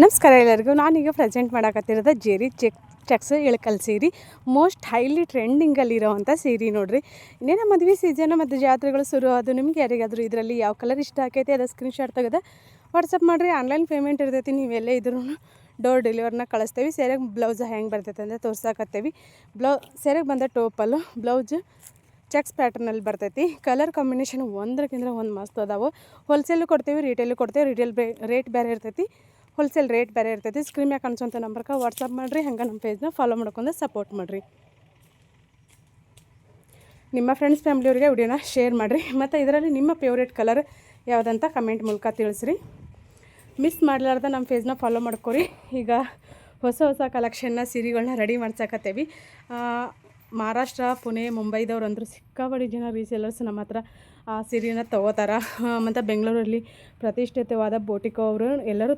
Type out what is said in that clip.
ನಮಸ್ಕಾರ ಎಲ್ಲರಿಗೂ. ನಾನೀಗ ಪ್ರೆಸೆಂಟ್ ಮಾಡೋಕತ್ತಿರೋದು ಜೇರಿ ಚೆಕ್ಸ್ ಇಳಕಲ್ ಸೀರೆ. ಮೋಸ್ಟ್ ಹೈಲಿ ಟ್ರೆಂಡಿಂಗಲ್ಲಿರೋವಂಥ ಸೀರೆ ನೋಡಿರಿ. ಇನ್ನೇನು ಮದುವೆ ಸೀಸನ್ ಮತ್ತು ಜಾತ್ರೆಗಳು ಶುರು ಅದು. ನಿಮ್ಗೆ ಯಾರಿಗಾದರೂ ಇದರಲ್ಲಿ ಯಾವ ಕಲರ್ ಇಷ್ಟ ಆಕೈತೆ ಅದು ಸ್ಕ್ರೀನ್ಶಾಟ್ ತೆಗೆದು ವಾಟ್ಸಪ್ ಮಾಡಿರಿ. ಆನ್ಲೈನ್ ಪೇಮೆಂಟ್ ಇರ್ತೈತಿ. ನೀವೆಲ್ಲೇ ಇದ್ರೂ ಡೋರ್ ಡೆಲಿವರ್ನ ಕಳಿಸ್ತೇವೆ. ಸೆರೆಗೆ ಬ್ಲೌಸ್ ಹೆಂಗೆ ಬರ್ತೈತೆ ಅಂದರೆ ತೋರ್ಸಾಕತ್ತೇವೆ. ಸೆರೆಗೆ ಬಂದ ಟೋಪಲ್ಲು ಬ್ಲೌಸ್ ಚೆಕ್ಸ್ ಪ್ಯಾಟರ್ನಲ್ಲಿ ಬರ್ತೈತಿ. ಕಲರ್ ಕಾಂಬಿನೇಷನ್ ಒಂದಕ್ಕಿಂತ ಒಂದು ಮಸ್ತ್ ಅದಾವೆ. ಹೋಲ್ಸೇಲು ಕೊಡ್ತೇವೆ, ರಿಟೇಲು ಕೊಡ್ತೇವೆ. ರಿಟೇಲ್ ರೇಟ್ ಬೇರೆ ಇರ್ತೈತಿ, ಹೋಲ್ಸೇಲ್ ರೇಟ್ ಬೇರೆ ಇರ್ತೈತಿ. ಸ್ಕ್ರೀನ್ ಮ್ಯಾಗೆ ಕಾಣಿಸೋಂಥ ನಂಬರ್ಗೆ ವಾಟ್ಸಪ್ ಮಾಡಿರಿ. ಹಂಗೆ ನಮ್ಮ ಪೇಜ್ನ ಫಾಲೋ ಮಾಡ್ಕೊಂಡು ಸಪೋರ್ಟ್ ಮಾಡಿರಿ. ನಿಮ್ಮ ಫ್ರೆಂಡ್ಸ್ ಫ್ಯಾಮಿಲಿಯವ್ರಿಗೆ ವಿಡಿಯೋನ ಶೇರ್ ಮಾಡಿರಿ. ಮತ್ತು ಇದರಲ್ಲಿ ನಿಮ್ಮ ಫೇವ್ರೇಟ್ ಕಲರ್ ಯಾವುದಂತ ಕಮೆಂಟ್ ಮೂಲಕ ತಿಳಿಸ್ರಿ. ಮಿಸ್ ಮಾಡಲಾರ್ದ ನಮ್ಮ ಪೇಜ್ನ ಫಾಲೋ ಮಾಡ್ಕೊರಿ. ಈಗ ಹೊಸ ಕಲೆಕ್ಷನ್ನ ಸೀರೆಗಳನ್ನ ರೆಡಿ ಮಾಡ್ಸಕತ್ತೇವಿ. ಮಹಾರಾಷ್ಟ್ರ, ಪುಣೆ, ಮುಂಬೈದವ್ರು ಅಂದರು ಸಿಕ್ಕಾಪಟ್ಟೆ ಜನ ರೀಸೇಲರ್ಸ್ ನಮ್ಮ ಹತ್ರ ಸೀರೆನ ತೊಗೋತಾರೆ. ಮತ್ತು ಬೆಂಗಳೂರಲ್ಲಿ ಪ್ರತಿಷ್ಠಿತವಾದ ಬೋಟಿಕೋ ಅವರು ಎಲ್ಲರೂ